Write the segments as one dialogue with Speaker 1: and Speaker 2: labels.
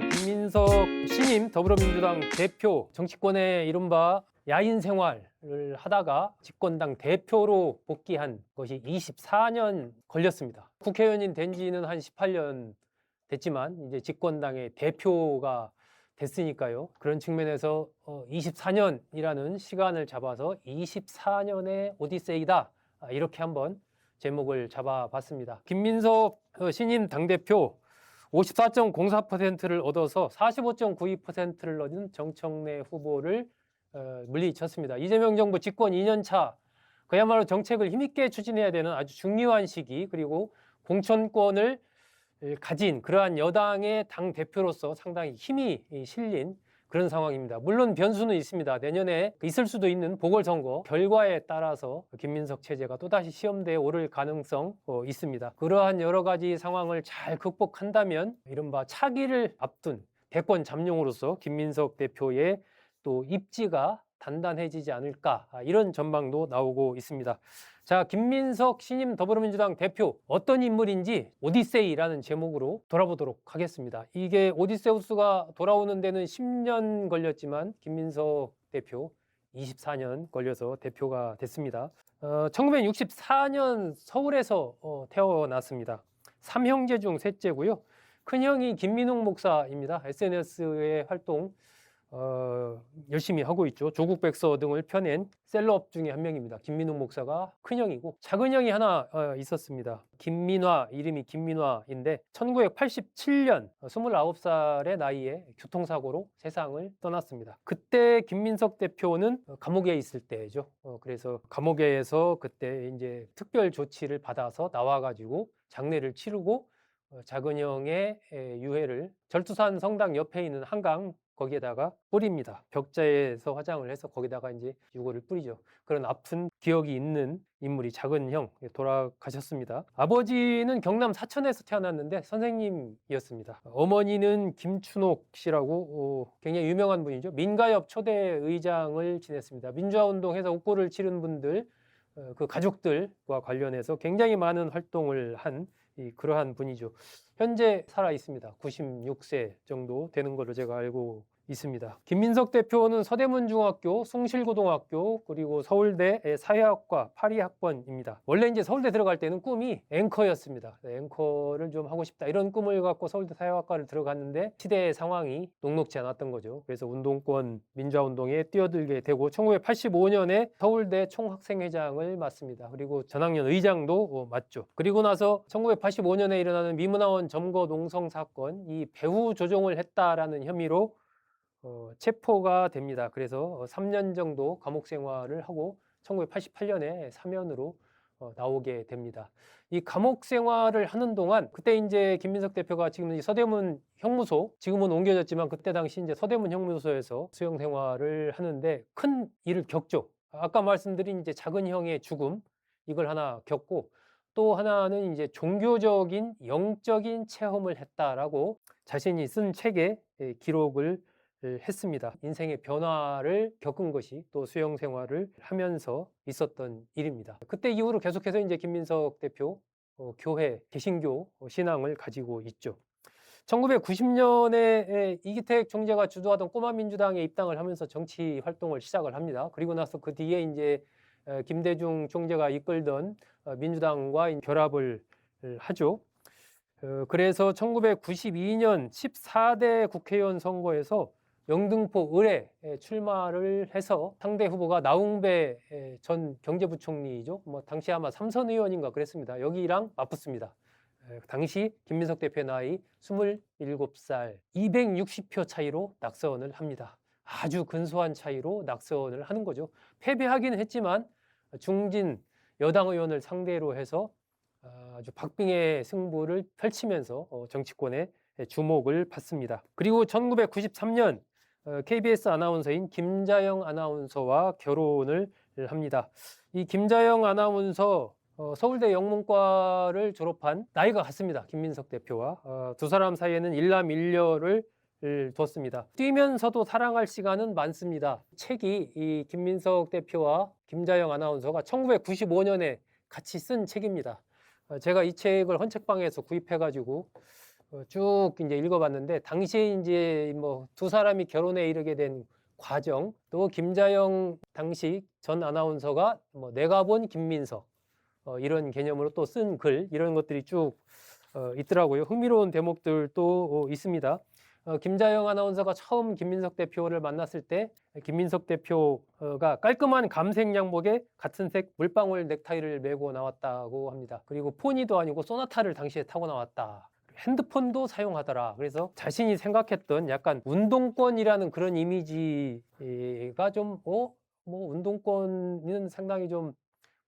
Speaker 1: 김민석 신임 더불어민주당 대표, 정치권의 이른바 야인 생활을 하다가 집권당 대표로 복귀한 것이 24년 걸렸습니다. 국회의원인 된 지는 한 18년 됐지만 이제 집권당의 대표가 됐으니까요. 그런 측면에서 24년이라는 시간을 잡아서 24년의 오디세이다, 이렇게 한번 제목을 잡아봤습니다. 김민석 신임 당대표 54.04%를 얻어서 45.92%를 얻은 정청래 후보를 물리쳤습니다. 이재명 정부 집권 2년 차, 그야말로 정책을 힘있게 추진해야 되는 아주 중요한 시기, 그리고 공천권을 가진 그러한 여당의 당대표로서 상당히 힘이 실린 그런 상황입니다. 물론 변수는 있습니다. 내년에 있을 수도 있는 보궐선거 결과에 따라서 김민석 체제가 또다시 시험대에 오를 가능성 있습니다. 그러한 여러 가지 상황을 잘 극복한다면 이른바 차기를 앞둔 대권 잠룡으로서 김민석 대표의 또 입지가 단단해지지 않을까, 이런 전망도 나오고 있습니다. 자, 김민석 신임 더불어민주당 대표, 어떤 인물인지 오디세이라는 제목으로 돌아보도록 하겠습니다. 이게 오디세우스가 돌아오는 데는 10년 걸렸지만 김민석 대표 24년 걸려서 대표가 됐습니다. 1964년 서울에서 태어났습니다. 3형제 중 셋째고요. 큰형이 김민웅 목사입니다. SNS의 활동 열심히 하고 있죠. 조국백서 등을 펴낸 셀럽 중에 한 명입니다. 김민웅 목사가 큰형이고, 작은형이 하나 있었습니다. 김민화, 이름이 김민화인데 1987년 29살의 나이에 교통사고로 세상을 떠났습니다. 그때 김민석 대표는 감옥에 있을 때죠. 그래서 감옥에서 그때 이제 특별 조치를 받아서 나와가지고 장례를 치르고 작은형의 유해를 절두산 성당 옆에 있는 한강 거기에다가 뿌립니다. 벽자에서 화장을 해서 거기다가 이제 유골을 뿌리죠. 그런 아픈 기억이 있는 인물이 작은형, 돌아가셨습니다. 아버지는 경남 사천에서 태어났는데 선생님이었습니다. 어머니는 김춘옥 씨라고 굉장히 유명한 분이죠. 민가협 초대 의장을 지냈습니다. 민주화운동해서 옥고를 치른 분들, 그 가족들과 관련해서 굉장히 많은 활동을 한 그러한 분이죠. 현재 살아 있습니다. 96세 정도 되는 걸로 제가 알고 있습니다. 김민석 대표는 서대문중학교, 숭실고등학교, 그리고 서울대 사회학과 82학번입니다. 원래 이제 서울대 들어갈 때는 꿈이 앵커였습니다. 앵커를 좀 하고 싶다, 이런 꿈을 갖고 서울대 사회학과를 들어갔는데 시대의 상황이 녹록지 않았던 거죠. 그래서 운동권, 민주화운동에 뛰어들게 되고 1985년에 서울대 총학생회장을 맡습니다. 그리고 전학년 의장도 맡죠. 그리고 나서 1985년에 일어나는 미문화원 점거 농성 사건, 이 배후 조종을 했다라는 혐의로 체포가 됩니다. 그래서 3년 정도 감옥 생활을 하고 1988년에 사면으로 나오게 됩니다. 이 감옥 생활을 하는 동안 그때 이제 김민석 대표가 지금 서대문 형무소, 지금은 옮겨졌지만 그때 당시 이제 서대문 형무소에서 수용 생활을 하는데 큰 일을 겪죠. 아까 말씀드린 이제 작은 형의 죽음, 이걸 하나 겪고, 또 하나는 이제 종교적인 영적인 체험을 했다라고 자신이 쓴 책에 기록을 했습니다. 인생의 변화를 겪은 것이 또 수영 생활을 하면서 있었던 일입니다. 그때 이후로 계속해서 이제 김민석 대표 교회, 개신교 신앙을 가지고 있죠. 1990년에 이기택 총재가 주도하던 꼬마민주당에 입당을 하면서 정치 활동을 시작을 합니다. 그리고 나서 그 뒤에 이제 김대중 총재가 이끌던 민주당과 결합을 하죠. 그래서 1992년 14대 국회의원 선거에서 영등포 을에 출마를 해서 상대 후보가 나웅배 전 경제부총리죠. 당시 아마 삼선 의원인가 그랬습니다. 여기랑 맞붙습니다. 당시 김민석 대표의 나이 27살, 260표 차이로 낙선을 합니다. 아주 근소한 차이로 낙선을 하는 거죠. 패배하긴 했지만 중진 여당 의원을 상대로 해서 아주 박빙의 승부를 펼치면서 정치권에 주목을 받습니다. 그리고 1993년 KBS 아나운서인 김자영 아나운서와 결혼을 합니다. 이 김자영 아나운서 서울대 영문과를 졸업한, 나이가 같습니다. 김민석 대표와 두 사람 사이에는 일남일녀를 뒀습니다. 뛰면서도 사랑할 시간은 많습니다. 책이 이 김민석 대표와 김자영 아나운서가 1995년에 같이 쓴 책입니다. 제가 이 책을 헌책방에서 구입해가지고 쭉 이제 읽어봤는데 당시에 이제 뭐 두 사람이 결혼에 이르게 된 과정, 또 김자영 당시 전 아나운서가 뭐 내가 본 김민석 이런 개념으로 또 쓴 글 이런 것들이 쭉 있더라고요. 흥미로운 대목들도 있습니다. 김자영 아나운서가 처음 김민석 대표를 만났을 때 김민석 대표가 깔끔한 감색 양복에 같은 색 물방울 넥타이를 메고 나왔다고 합니다. 그리고 포니도 아니고 소나타를 당시에 타고 나왔다. 핸드폰도 사용하더라. 그래서 자신이 생각했던 약간 운동권이라는 그런 이미지가 좀, 뭐 운동권은 상당히 좀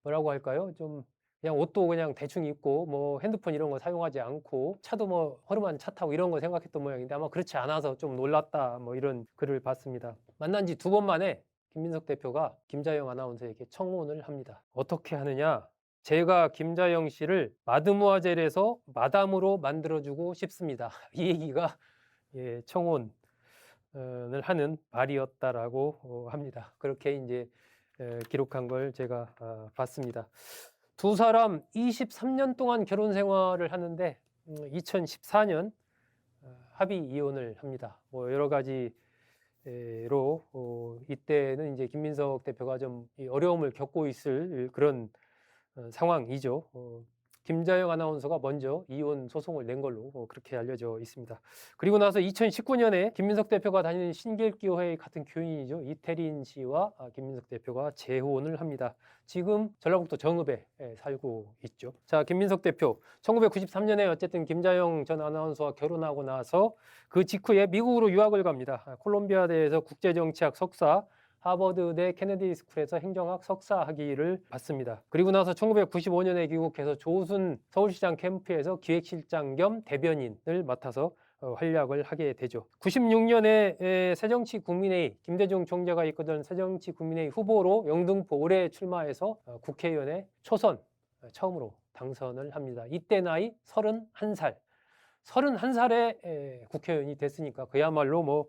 Speaker 1: 뭐라고 할까요? 좀 그냥 옷도 그냥 대충 입고 뭐 핸드폰 이런 거 사용하지 않고 차도 뭐 허름한 차 타고 이런 거 생각했던 모양인데 아마 그렇지 않아서 좀 놀랐다 뭐 이런 글을 봤습니다. 만난 지 2번 만에 김민석 대표가 김자영 아나운서에게 청혼을 합니다. 어떻게 하느냐? 제가 김자영 씨를 마드모아젤에서 마담으로 만들어주고 싶습니다. 이 얘기가 청혼을 하는 말이었다라고 합니다. 그렇게 이제 기록한 걸 제가 봤습니다. 두 사람 23년 동안 결혼 생활을 하는데 2014년 합의 이혼을 합니다. 뭐 여러 가지로 이때는 이제 김민석 대표가 좀 어려움을 겪고 있을 그런 상황이죠. 김자영 아나운서가 먼저 이혼 소송을 낸 걸로 그렇게 알려져 있습니다. 그리고 나서 2019년에 김민석 대표가 다니는 신길교회 같은 교인이죠. 이태린 씨와 김민석 대표가 재혼을 합니다. 지금 전라북도 정읍에 살고 있죠. 자, 김민석 대표 1993년에 어쨌든 김자영 전 아나운서와 결혼하고 나서 그 직후에 미국으로 유학을 갑니다. 콜롬비아대에서 국제정치학 석사, 하버드대 케네디 스쿨에서 행정학 석사 학위를 받습니다. 그리고 나서 1995년에 귀국해서 조순 서울시장 캠프에서 기획실장 겸 대변인을 맡아서 활약을 하게 되죠. 96년에 새정치국민회의 김대중 총재가 이끄던 새정치국민회의 후보로 영등포 올해 출마해서 국회의원에 초선 처음으로 당선을 합니다. 이때 나이 31살. 31살에 국회의원이 됐으니까 그야말로 뭐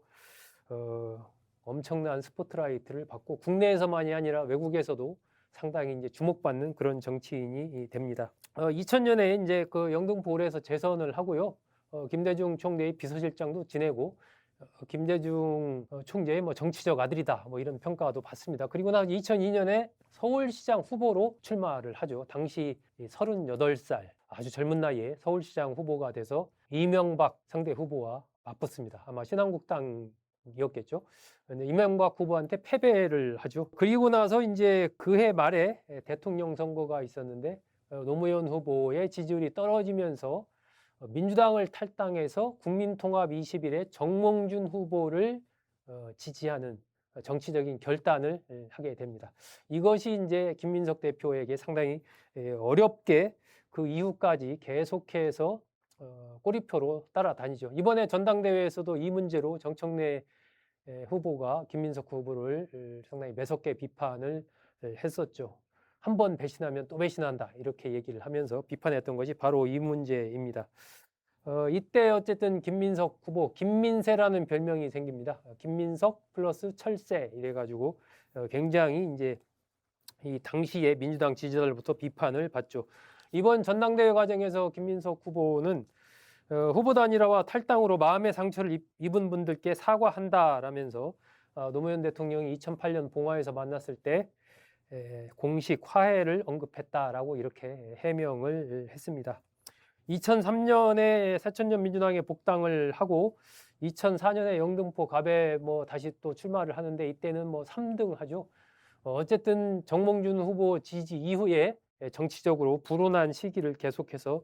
Speaker 1: 엄청난 스포트라이트를 받고 국내에서만이 아니라 외국에서도 상당히 이제 주목받는 그런 정치인이 됩니다. 2000년에 이제 그 영등포을에서 재선을 하고요. 김대중 총재의 비서실장도 지내고 김대중 총재의 뭐 정치적 아들이다 뭐 이런 평가도 받습니다. 그리고 나서 2002년에 서울시장 후보로 출마를 하죠. 당시 38살 아주 젊은 나이에 서울시장 후보가 돼서 이명박 상대 후보와 맞붙습니다. 아마 신한국당이었겠죠. 이명박 후보한테 패배를 하죠. 그리고 나서 이제 그해 말에 대통령 선거가 있었는데 노무현 후보의 지지율이 떨어지면서 민주당을 탈당해서 국민통합 21의 정몽준 후보를 지지하는 정치적인 결단을 하게 됩니다. 이것이 이제 김민석 대표에게 상당히 어렵게 그 이후까지 계속해서 꼬리표로 따라다니죠. 이번에 전당대회에서도 이 문제로 정청래 후보가 김민석 후보를 상당히 매섭게 비판을 했었죠. 한 번 배신하면 또 배신한다 이렇게 얘기를 하면서 비판했던 것이 바로 이 문제입니다. 이때 어쨌든 김민석 후보 김민세라는 별명이 생깁니다. 김민석 플러스 철새 이래가지고 굉장히 이제 이 당시에 민주당 지지자들부터 비판을 받죠. 이번 전당대회 과정에서 김민석 후보는 후보 단일화와 탈당으로 마음의 상처를 입은 분들께 사과한다라면서 노무현 대통령이 2008년 봉화에서 만났을 때 공식 화해를 언급했다라고 이렇게 해명을 했습니다. 2003년에 새천년 민주당에 복당을 하고 2004년에 영등포 갑에 뭐 다시 또 출마를 하는데 이때는 뭐 3등 하죠. 어쨌든 정몽준 후보 지지 이후에 정치적으로 불온한 시기를 계속해서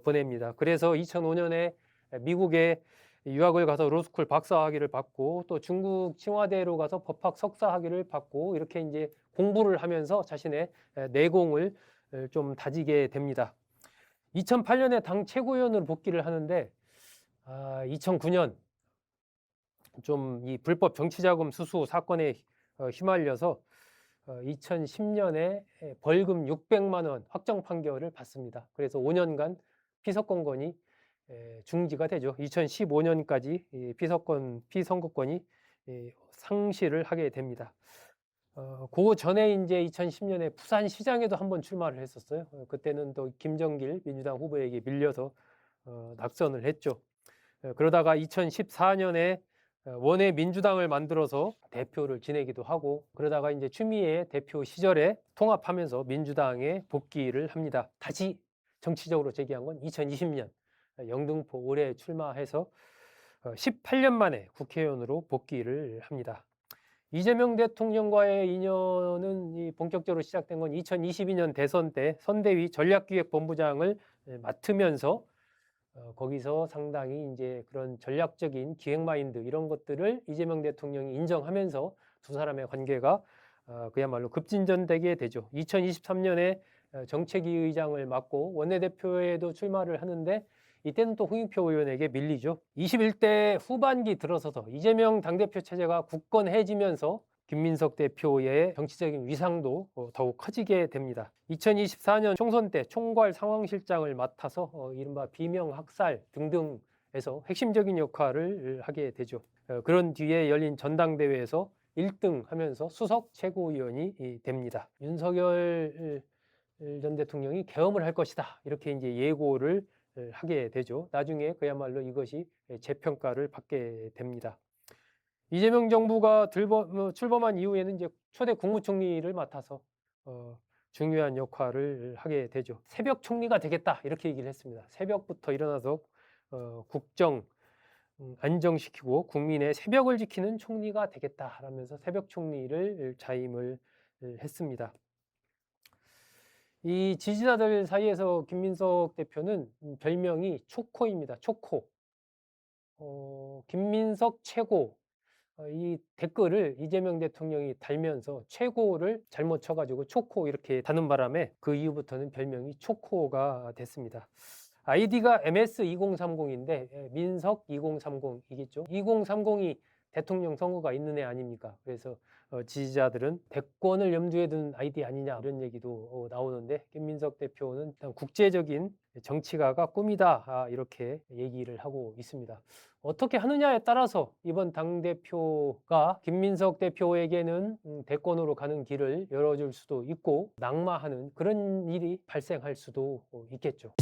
Speaker 1: 보냅니다. 그래서 2005년에 미국에 유학을 가서 로스쿨 박사 학위를 받고 또 중국清华대로 가서 법학 석사 학위를 받고 이렇게 이제 공부를 하면서 자신의 내공을 좀 다지게 됩니다. 2008년에 당 최고위원으로 복귀를 하는데 2009년 좀 이 불법 정치자금 수수 사건에 휘말려서 2010년에 벌금 600만 원 확정 판결을 받습니다. 그래서 5년간 피선거권이 중지가 되죠. 2015년까지 피선거권이 상실을 하게 됩니다. 그 전에 이제 2010년에 부산시장에도 한번 출마를 했었어요. 그때는 또 김정길 민주당 후보에게 밀려서 낙선을 했죠. 그러다가 2014년에 원외 민주당을 만들어서 대표를 지내기도 하고, 그러다가 이제 추미애 대표 시절에 통합하면서 민주당에 복귀를 합니다. 다시 정치적으로 재기한 건 2020년 영등포 의뢰에 출마해서 18년 만에 국회의원으로 복귀를 합니다. 이재명 대통령과의 인연은 본격적으로 시작된 건 2022년 대선 때 선대위 전략기획본부장을 맡으면서 거기서 상당히 이제 그런 전략적인 기획 마인드 이런 것들을 이재명 대통령이 인정하면서 두 사람의 관계가 그야말로 급진전되게 되죠. 2023년에 정책위 의장을 맡고 원내대표에도 출마를 하는데 이때는 또 홍익표 의원에게 밀리죠. 21대 후반기 들어서서 이재명 당대표 체제가 굳건해지면서 김민석 대표의 정치적인 위상도 더욱 커지게 됩니다. 2024년 총선 때 총괄 상황실장을 맡아서 이른바 비명 학살 등등에서 핵심적인 역할을 하게 되죠. 그런 뒤에 열린 전당대회에서 1등 하면서 수석 최고위원이 됩니다. 윤석열 전 대통령이 계엄을 할 것이다, 이렇게 이제 예고를 하게 되죠. 나중에 그야말로 이것이 재평가를 받게 됩니다. 이재명 정부가 출범한 이후에는 이제 초대 국무총리를 맡아서 중요한 역할을 하게 되죠. 새벽 총리가 되겠다, 이렇게 얘기를 했습니다. 새벽부터 일어나서 국정 안정시키고 국민의 새벽을 지키는 총리가 되겠다라면서 새벽 총리를 자임을 했습니다. 이 지지자들 사이에서 김민석 대표는 별명이 초코입니다. 초코. 김민석 최고. 이 댓글을 이재명 대통령이 달면서 최고를 잘못 쳐가지고 초코 이렇게 다는 바람에 그 이후부터는 별명이 초코가 됐습니다. 아이디가 MS2030인데 민석 2030이겠죠. 2030이 대통령 선거가 있는 애 아닙니까? 그래서 지지자들은 대권을 염두에 둔 아이디 아니냐, 이런 얘기도 나오는데, 김민석 대표는 일단 국제적인 정치가가 꿈이다, 이렇게 얘기를 하고 있습니다. 어떻게 하느냐에 따라서 이번 당대표가 김민석 대표에게는 대권으로 가는 길을 열어줄 수도 있고 낙마하는 그런 일이 발생할 수도 있겠죠.